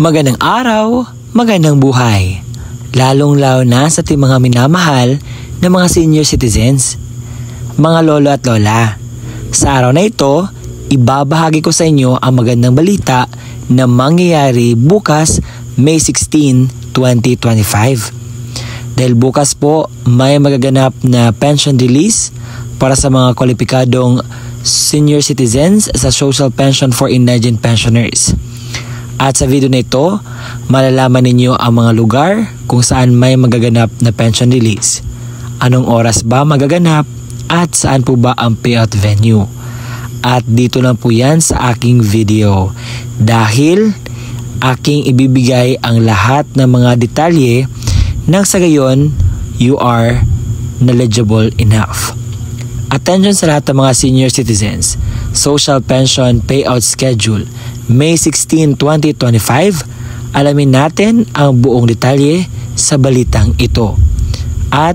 Magandang araw, magandang buhay. Lalong-lalo na sa ating mga minamahal na mga senior citizens, mga lolo at lola. Sa araw na ito, ibabahagi ko sa inyo ang magandang balita na mangyayari bukas May 16, 2025. Dahil bukas po may magaganap na pension release para sa mga kwalipikadong senior citizens sa Social Pension for Indigent Pensioners. At sa video na ito, malalaman ninyo ang mga lugar kung saan may magaganap na pension release. Anong oras ba magaganap at saan po ba ang payout venue. At dito lang po yan sa aking video. Dahil aking ibibigay ang lahat ng mga detalye nang sa gayon you are knowledgeable enough. Attention sa lahat ng mga senior citizens. Social Pension Payout Schedule May 16, 2025. Alamin natin ang buong detalye sa balitang ito. At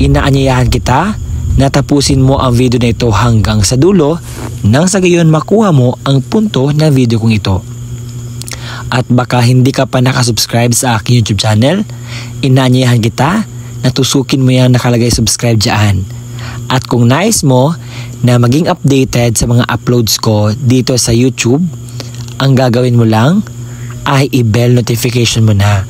inaanyayahan kita na tapusin mo ang video na ito hanggang sa dulo nang sa gayon makuha mo ang punto ng video kong ito. At baka hindi ka pa nakasubscribe sa aking YouTube channel, inaanyayahan kita na tusukin mo yung nakalagay subscribe dyan. At kung nais mo na maging updated sa mga uploads ko dito sa YouTube, ang gagawin mo lang ay i-bell notification mo na.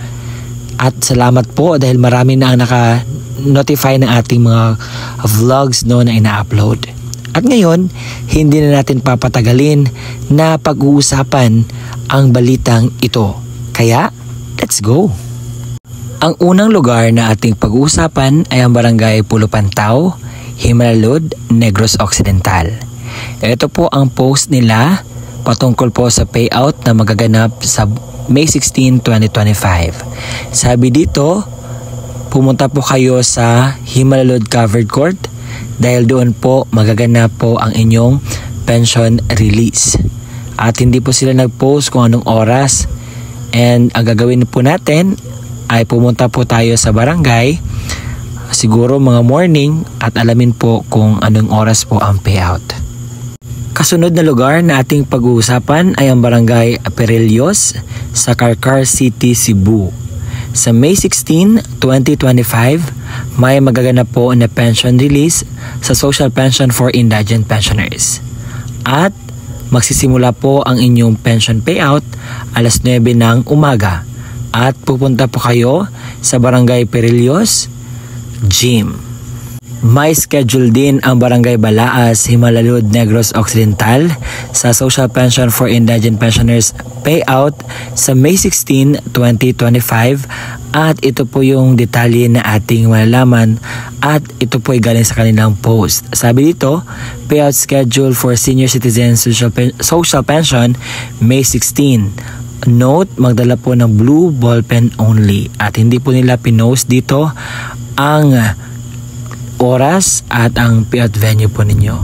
At salamat po dahil marami na ang naka-notify ng ating mga vlogs na ina-upload. At ngayon, hindi na natin papatagalin na pag-uusapan ang balitang ito. Kaya, let's go! Ang unang lugar na ating pag-uusapan ay ang Barangay Pulo Pantao, Himalalud, Negros Occidental. Ito po ang post nila patungkol po sa payout na magaganap sa May 16, 2025. Sabi dito, pumunta po kayo sa Himalalud Covered Court dahil doon po magaganap po ang inyong pension release. At hindi po sila nag-post kung anong oras. And ang gagawin po natin ay pumunta po tayo sa barangay, siguro mga morning, at alamin po kung anong oras po ang payout. Kasunod na lugar na ating pag-uusapan ay ang Barangay Perelios sa Carcar City, Cebu. Sa May 16, 2025, may magaganap po na pension release sa Social Pension for Indigent Pensioners. At magsisimula po ang inyong pension payout alas 9 ng umaga. At pupunta po kayo sa Barangay Perelios Gym. May schedule din ang Barangay Balaas, Himalalud, Negros Occidental sa Social Pension for Indigent Pensioners payout sa May 16, 2025 at ito po yung detalye na ating malalaman at ito po ay galing sa kanilang post. Sabi dito, payout schedule for senior citizens social pension May 16. Note, magdala po ng blue ballpen only at hindi po nila pinost dito ang oras at ang payout venue po ninyo.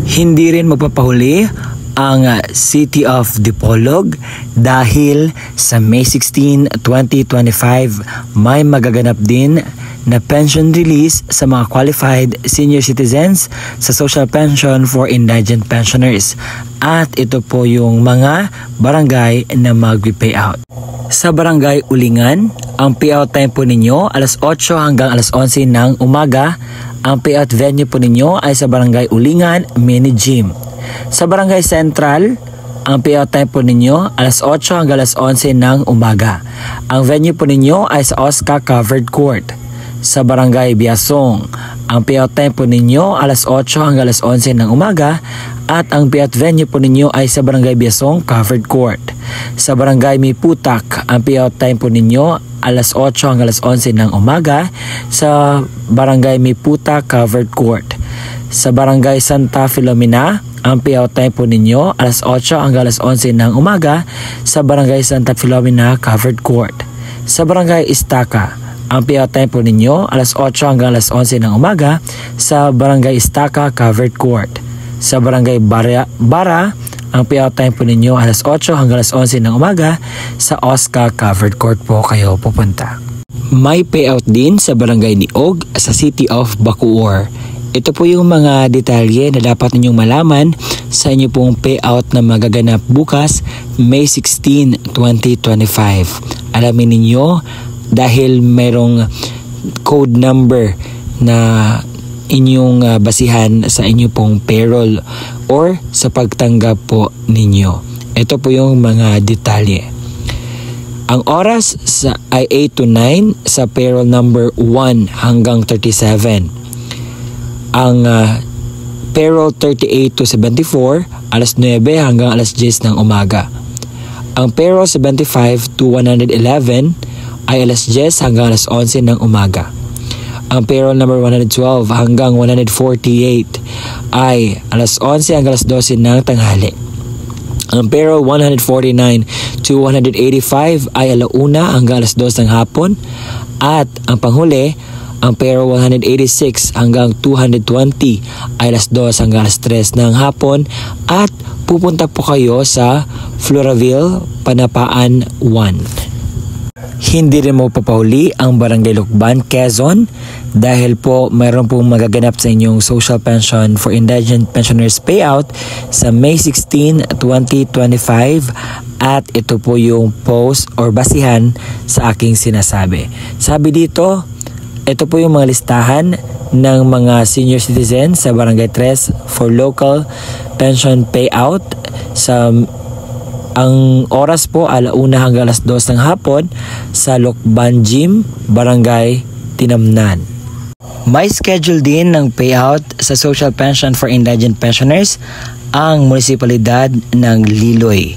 Hindi rin magpapahuli ang City of Dipolog dahil sa May 16, 2025 may magaganap din na pension release sa mga qualified senior citizens sa Social Pension for Indigent Pensioners at ito po yung mga barangay na mag-payout. Sa Barangay Ulingan, ang payout time po ninyo alas 8 hanggang alas 11 ng umaga. Ang payout venue po ninyo ay sa Barangay Ulingan Mini Gym. Sa Barangay Central, ang payout time po ninyo alas 8 hanggang alas 11 ng umaga. Ang venue po ninyo ay sa Oscar Covered Court. Sa Barangay Biasong, ang payout time po ninyo alas 8 hanggang alas 11 ng umaga at ang payout venue po ninyo ay sa Barangay Biasong Covered Court. Sa Barangay Miputak, ang payout time po ninyo alas 8 hanggang alas 11 ng umaga sa Barangay Miputak Covered Court. Sa Barangay Santa Filomena, ang payout time po ninyo alas 8 hanggang alas 11 ng umaga sa Barangay Santa Filomena Covered Court. Sa Barangay Estaca, ang payout time po ninyo alas 8 hanggang alas 11 ng umaga sa Barangay Estaca Covered Court. Sa Barangay Bara, ang payout time po ninyo alas 8 hanggang alas 11 ng umaga sa Oscar Covered Court po kayo pupunta. May payout din sa Barangay Niog sa City of Bacoor. Ito po yung mga detalye na dapat ninyong malaman sa inyo pong payout na magaganap bukas, May 16, 2025. Alamin ninyo dahil mayroong code number na inyong basihan sa inyo pong payroll or sa pagtanggap po ninyo. Ito po yung mga detalye. Ang oras ay 8 to 9 sa payroll number 1 hanggang 37. Ang payroll 38 to 74, alas 9 hanggang alas 10 ng umaga. Ang payroll 75 to 111 ay alas 10 hanggang alas 11 ng umaga. Ang payroll number 112 hanggang 148 ay alas 11 hanggang alas 12 ng tanghali. Ang payroll 149 to 185 ay alauna hanggang alas 2 ng hapon. At ang panghuli, ang payroll 186 hanggang 220 ay alas 2 hanggang alas 3 ng hapon. At pupunta po kayo sa Floraville, Panapaan 1. Hindi rin mo papauli ang Barangay Lukban, Quezon dahil po mayroon pong magaganap sa inyong social pension for indigent pensioners payout sa May 16, 2025 at ito po yung post or basihan sa aking sinasabi. Sabi dito, ito po yung mga listahan ng mga senior citizens sa Barangay 3 for local pension payout sa ang oras po alauna hanggang alas 2 ng hapon sa Lukban Gym, Barangay Tinamnan. May schedule din ng payout sa social pension for indigent pensioners ang munisipalidad ng Liloy.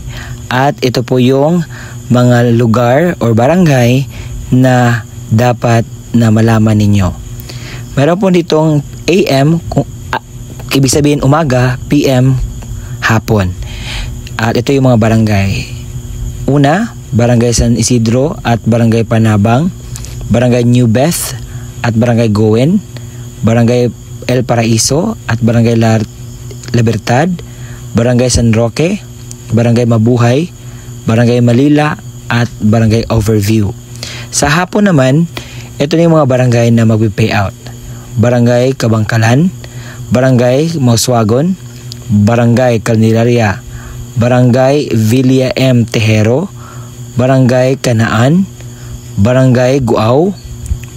At ito po yung mga lugar or barangay na dapat na malaman ninyo. Meron po ditong AM, ibig sabihin umaga, PM, hapon. At ito yung mga barangay. Una, Barangay San Isidro at Barangay Panabang, Barangay New Beth at Barangay Gowen, Barangay El Paraiso at Barangay La Libertad, Barangay San Roque, Barangay Mabuhay, Barangay Malila at Barangay Overview. Sa hapon naman, ito na yung mga barangay na magpi-payout. Barangay Kabangkalan, Barangay Mauswagon, Barangay Candelaria, Barangay Villa M. Tejero, Barangay Kanaan, Barangay Guaw,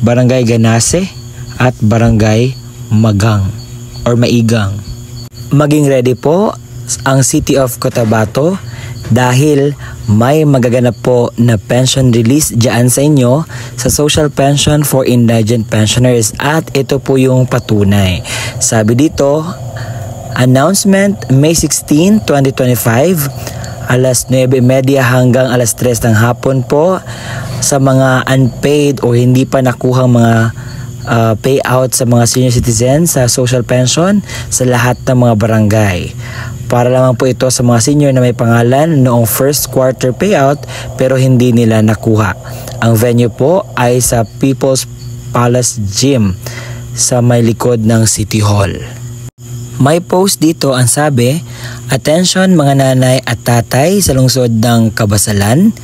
Barangay Ganase, at Barangay Magang or Maigang. Maging ready po ang City of Cotabato dahil may magaganap po na pension release dyan sa inyo sa Social Pension for Indigent Pensioners at ito po yung patunay. Sabi dito, announcement May 16, 2025 alas 9:30 hanggang alas 3 ng hapon po sa mga unpaid o hindi pa nakuhang mga payout sa mga senior citizens sa social pension sa lahat ng mga barangay. Para lamang po ito sa mga senior na may pangalan noong first quarter payout pero hindi nila nakuha. Ang venue po ay sa People's Palace Gym sa may likod ng City Hall. May post dito ang sabi, attention mga nanay at tatay sa lungsod ng Kabasalan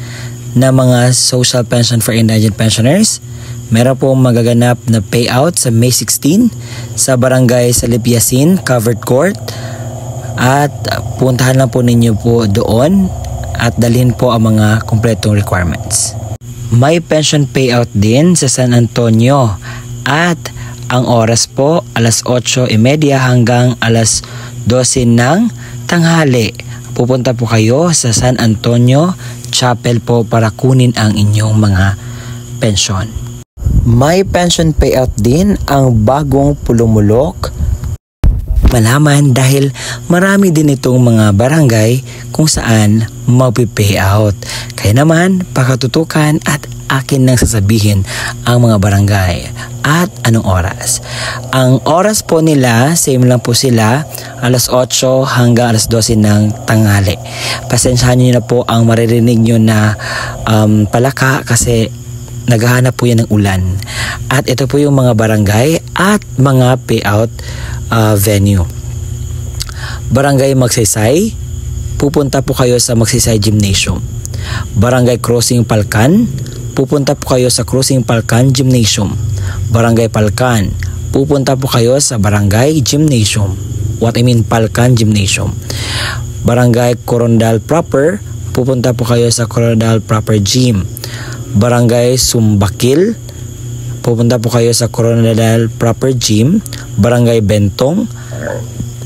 na mga social pension for indigent pensioners. Meron po magaganap na payout sa May 16 sa Barangay Salipyasin, Covered Court. At puntahan lang po ninyo po doon at dalhin po ang mga kumpletong requirements. May pension payout din sa San Antonio at ang oras po alas 8:30 hanggang alas 12 ng tanghali. Pupunta po kayo sa San Antonio Chapel po para kunin ang inyong mga pensyon. May pension payout din ang Bagong Pulumulok. Malaman dahil marami din itong mga barangay kung saan mapipayout. Kaya naman, pakatutukan at akin nang sasabihin ang mga barangay at anong oras. Ang oras po nila, same lang po sila, alas 8 hanggang alas 12 ng tanghali. Pasensyahan nyo na po ang maririnig nyo na palaka kasi naghahanap po yan ng ulan. At ito po yung mga barangay at mga payout venue. Barangay Magsaysay, pupunta po kayo sa Magsaysay Gymnasium. Barangay Crossing Palkan, pupunta po kayo sa Crossing Palkan Gymnasium. Barangay Palkan, pupunta po kayo sa Barangay Gymnasium. Palcan Gymnasium. Barangay Corondal Proper, pupunta po kayo sa Corondal Proper Gym. Barangay Sumbakil, pupunta po kayo sa Corondal Proper Gym. Barangay Bentong,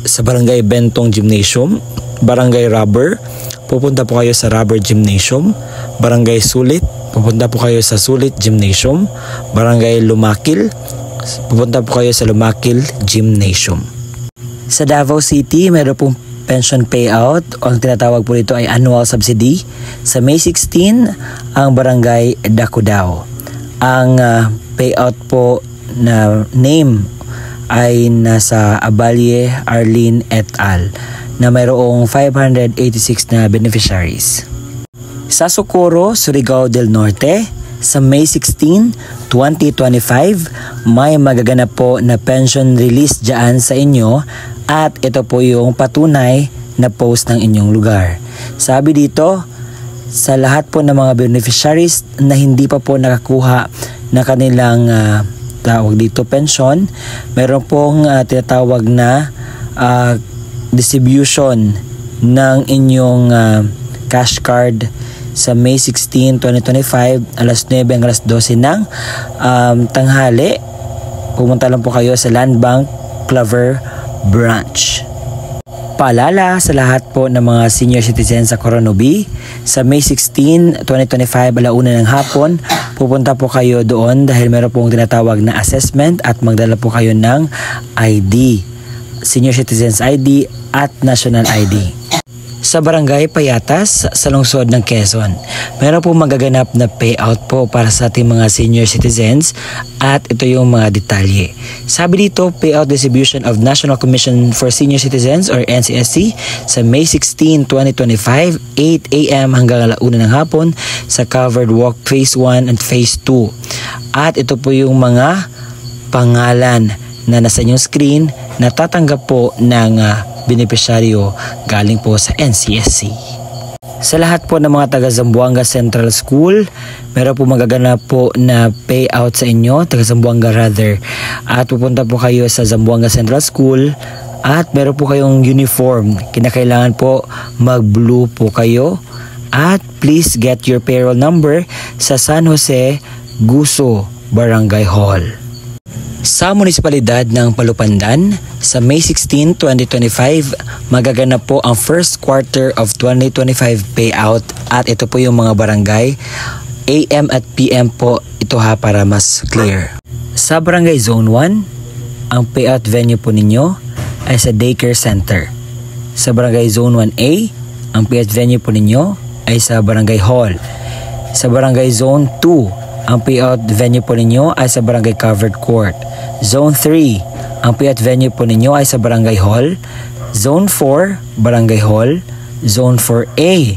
sa Barangay Bentong Gymnasium. Barangay Rubber, pupunta po kayo sa Rubber Gymnasium. Barangay Sulit, pupunta po kayo sa Sulit Gymnasium. Barangay Lumakil, pupunta po kayo sa Lumakil Gymnasium. Sa Davao City, meron pong pension payout. Ang tinatawag po dito ay annual subsidy. Sa May 16, ang Barangay Dakudao. Ang payout po na name ay nasa Abalye Arlene et al. Na mayroong 586 na beneficiaries. Sa Socorro, Surigao del Norte, sa May 16, 2025, may magaganap po na pension release dyan sa inyo at ito po yung patunay na post ng inyong lugar. Sabi dito, sa lahat po ng mga beneficiaries na hindi pa po nakakuha na kanilang tawag dito pension, meron pong tinatawag na distribution ng inyong cash card sa May 16, 2025, alas 9 hanggang alas 12 ng tanghali. Pumunta lang po kayo sa Land Bank Clover Branch. Paalala sa lahat po ng mga senior citizens sa Coronobee, sa May 16, 2025, alauna ng hapon, pupunta po kayo doon dahil meron pong tinatawag na assessment at magdala po kayo ng ID, Senior Citizens ID at National ID. Sa Barangay Payatas sa lungsod ng Quezon, meron po magaganap na payout po para sa ating mga senior citizens at ito yung mga detalye. Sabi dito, payout distribution of National Commission for Senior Citizens or NCSC sa May 16, 2025, 8 a.m. hanggang alauna ng hapon sa Covered Walk Phase 1 and Phase 2. At ito po yung mga pangalan na nasa inyong screen na tatanggap po ng benepisyaryo galing po sa NCSC. Sa lahat po ng mga taga Zamboanga Central School, meron po magaganap po na payout sa inyo, taga Zamboanga rather. At pupunta po kayo sa Zamboanga Central School at meron po kayong uniform. Kinakailangan po mag-blue po kayo at please get your payroll number sa San Jose Guso Barangay Hall. Sa munisipalidad ng Palupandan, sa May 16, 2025, magaganap po ang first quarter of 2025 payout at ito po yung mga barangay. AM at PM po ito para mas clear. Sa Barangay Zone 1, ang payout venue po ninyo ay sa Daycare Center. Sa Barangay Zone 1A, ang payout venue po ninyo ay sa Barangay Hall. Sa Barangay Zone 2, ang payout venue po ninyo ay sa Barangay Covered Court. Zone 3, ang payout venue po ninyo ay sa Barangay Hall. Zone 4, Barangay Hall. Zone 4A,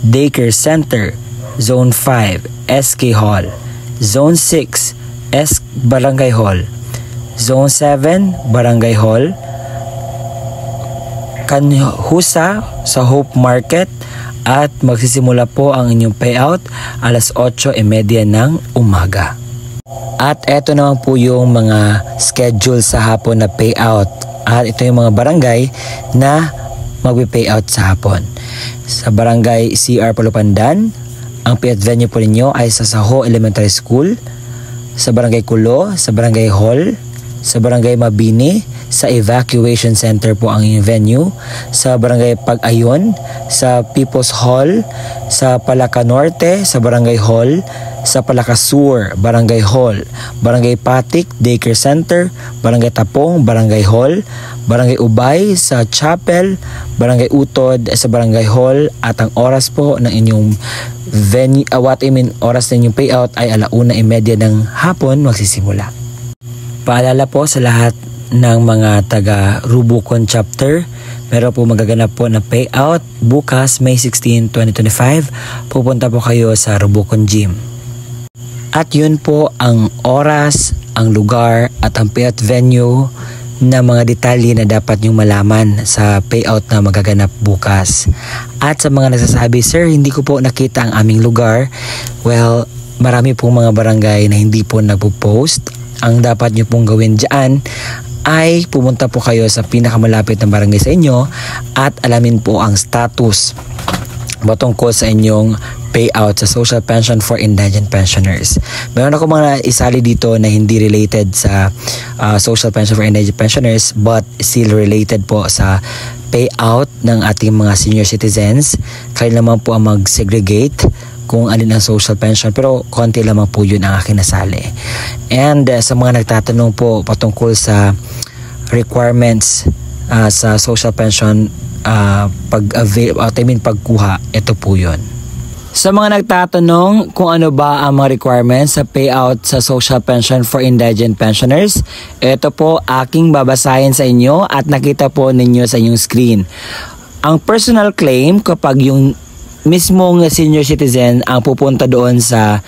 Daycare Center. Zone 5, SK Hall. Zone 6, Barangay Hall. Zone 7, Barangay Hall. Kanhusa sa Hope Market. At magsisimula po ang inyong payout alas 8:30 ng umaga. At eto naman po yung mga schedule sa hapon na payout. At ito yung mga barangay na magpe-payout sa hapon. Sa Barangay CR Palupandan, ang payout venue po ninyo ay sa Saho Elementary School. Sa Barangay Kulo, sa Barangay Hall, sa Barangay Mabini, sa Evacuation Center po ang inyong venue. Sa Barangay Pag-ayon, sa People's Hall, sa Palaca Norte, sa Barangay Hall, sa Palaca Sur, Barangay Hall, Barangay Patik, Daycare Center, Barangay Tapong, Barangay Hall, Barangay Ubay, sa Chapel, Barangay Utod, sa Barangay Hall, at ang oras po ng inyong venue, oras ng inyong payout ay 1:30 ng hapon magsisimula. Paalala po sa lahat ng mga taga Rubukon Chapter, meron po magaganap po na payout bukas May 16, 2025. Pupunta po kayo sa Rubukon Gym. At yun po ang oras, ang lugar at ang payout venue na mga detalye na dapat nyong malaman sa payout na magaganap bukas. At sa mga nagsasabi, sir, hindi ko po nakita ang aming lugar. Well, marami pong mga barangay na hindi po nagpo-post. Ang dapat nyo pong gawin dyan ay pumunta po kayo sa pinakamalapit na barangay sa inyo at alamin po ang status patungkol sa inyong payout sa social pension for indigent pensioners. Meron ako mga isali dito na hindi related sa social pension for indigent pensioners but still related po sa payout ng ating mga senior citizens. Kayo naman po ang mag-segregate kung alin ang social pension, pero konti lamang po yun ang aking nasali. And sa mga nagtatanong po patungkol sa requirements sa social pension pagkuha, ito po yun. Sa mga nagtatanong kung ano ba ang mga requirements sa payout sa social pension for indigent pensioners, ito po aking babasahin sa inyo at nakita po ninyo sa inyong screen. Ang personal claim, kapag yung mismong senior citizen ang pupunta doon sa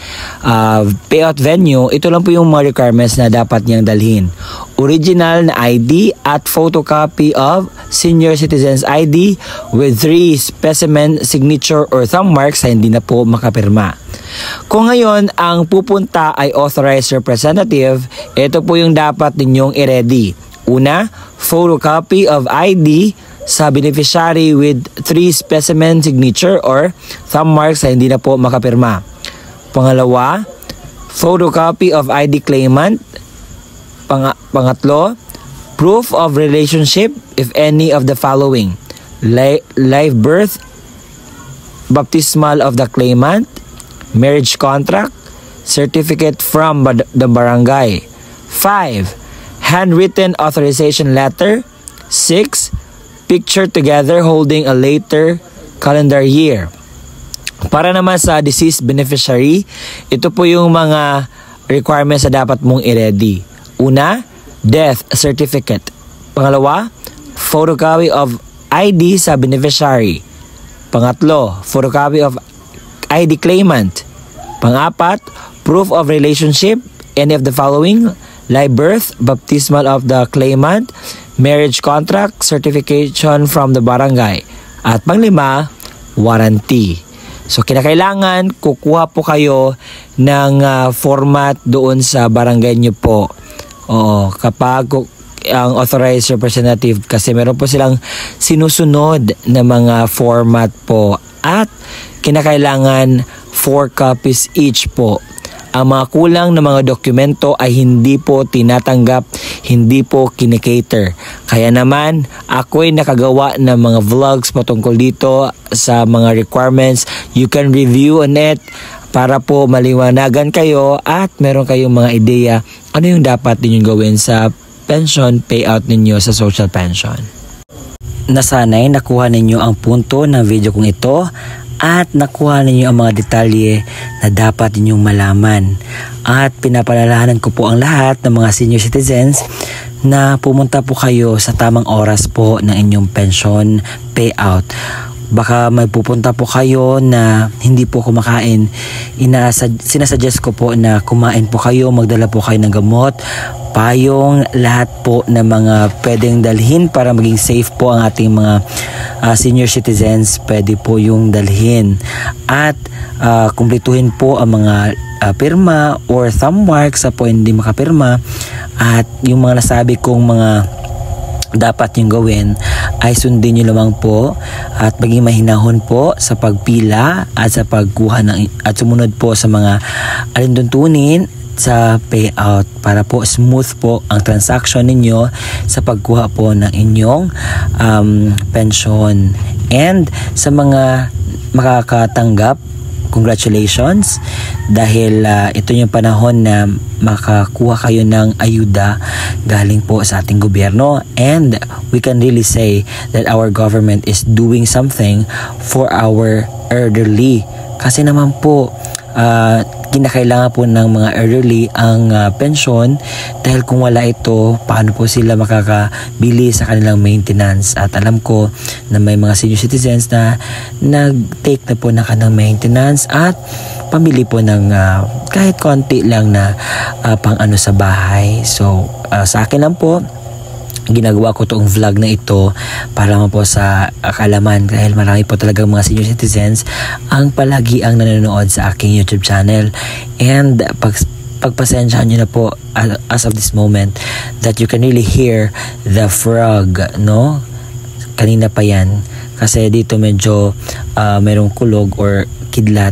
payout venue, ito lang po yung mga requirements na dapat niyang dalhin. Original na ID at photocopy of senior citizen's ID with 3 specimen signature or thumb marks na hindi na po makapirma. Kung ngayon ang pupunta ay authorized representative, ito po yung dapat ninyong i-ready. Una, photocopy of ID sa beneficiary with 3 specimen signature or thumb marks na hindi na po makapirma. Pangalawa, photocopy of ID claimant. Pangatlo, proof of relationship if any of the following: live birth, baptismal of the claimant, marriage contract, certificate from the barangay. 5, handwritten authorization letter. 6, picture together holding a later calendar year. Para naman sa deceased beneficiary, ito po yung mga requirements na dapat mong i-ready. Una, death certificate. Pangalawa, photocopy of ID sa beneficiary. Pangatlo, photocopy of ID claimant. Pangapat, proof of relationship, any of the following: live birth, baptismal of the claimant, marriage contract, certification from the barangay. At panglima, warranty. So kinakailangan kukuha po kayo ng format doon sa barangay nyo po. Oo, kapag ang authorized representative, kasi meron po silang sinusunod na mga format po at kinakailangan 4 copies each po. Ang mga kulang na mga dokumento ay hindi po tinatanggap, hindi po kinikater. Kaya naman, ako'y nakagawa ng mga vlogs patungkol dito sa mga requirements. You can review on it para po maliwanagan kayo at meron kayong mga ideya ano yung dapat ninyong gawin sa pension payout ninyo sa social pension. Nasanay nakuha ninyo ang punto ng video kong ito at nakuha ninyo ang mga detalye na dapat ninyong malaman. At pinapaalalahanan ko po ang lahat ng mga senior citizens na pumunta po kayo sa tamang oras po ng inyong pension payout. Baka may pupunta po kayo na hindi po kumakain. Sinasuggest ko po na kumain po kayo, magdala po kayo ng gamot, payong, lahat po ng mga pwedeng dalhin para maging safe po ang ating mga senior citizens. Pwede po yung dalhin. At kumpletuhin po ang mga pirma or thumb marks sa po hindi makapirma. At yung mga nasabi kong mga dapat yung gawin ay sundin nyo lamang po at maging mahinahon po sa pagpila at sa pagkuha at sumunod po sa mga alintuntunin sa payout para po smooth po ang transaction ninyo sa pagkuha po ng inyong pension. And sa mga makakatanggap, congratulations dahil ito yung panahon na makakuha kayo ng ayuda galing po sa ating gobyerno, and we can really say that our government is doing something for our elderly kasi naman po kinakailangan po ng mga elderly ang pensyon dahil kung wala ito, paano po sila makakabili sa kanilang maintenance. At alam ko na may mga senior citizens na nag-take na po ng kanilang maintenance at pamili po ng kahit konti lang na pang-ano sa bahay. So sa akin lang po, ginagawa ko itong vlog na ito para naman po sa kaalaman dahil marami po talagang mga senior citizens ang palagi ang nanonood sa aking YouTube channel. And pagpasensyahan nyo na po as of this moment that you can really hear the frog, no? Kanina pa yan. Kasi dito medyo merong kulog or kidlat,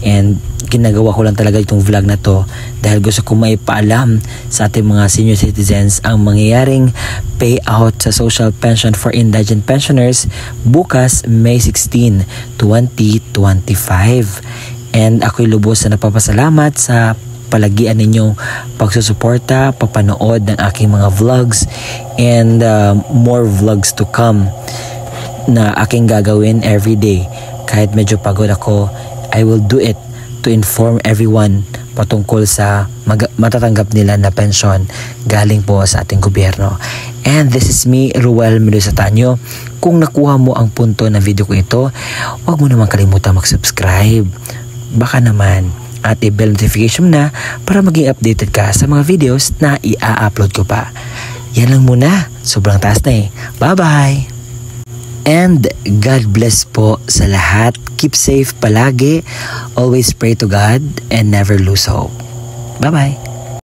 and ginagawa ko lang talaga itong vlog na to dahil gusto ko maipaalam sa ating mga senior citizens ang mangyayaring payout sa social pension for indigent pensioners bukas May 16, 2025. And ako'y lubos na napapasalamat sa palagian ninyong pagsusuporta, papanood ng aking mga vlogs, and more vlogs to come na aking gagawin everyday. Kahit medyo pagod ako, I will do it to inform everyone patungkol sa matatanggap nila na pensyon galing po sa ating gobyerno. And this is me, Ruel Mendoza Tanyo. Kung nakuha mo ang punto ng video ko ito, huwag mo naman kalimutan mag-subscribe. Baka naman at i-bell notification na para maging updated ka sa mga videos na i-upload ko pa. Yan lang muna. Sobrang taas na eh. Bye-bye! And God bless po sa lahat. Keep safe palagi. Always pray to God and never lose hope. Bye-bye.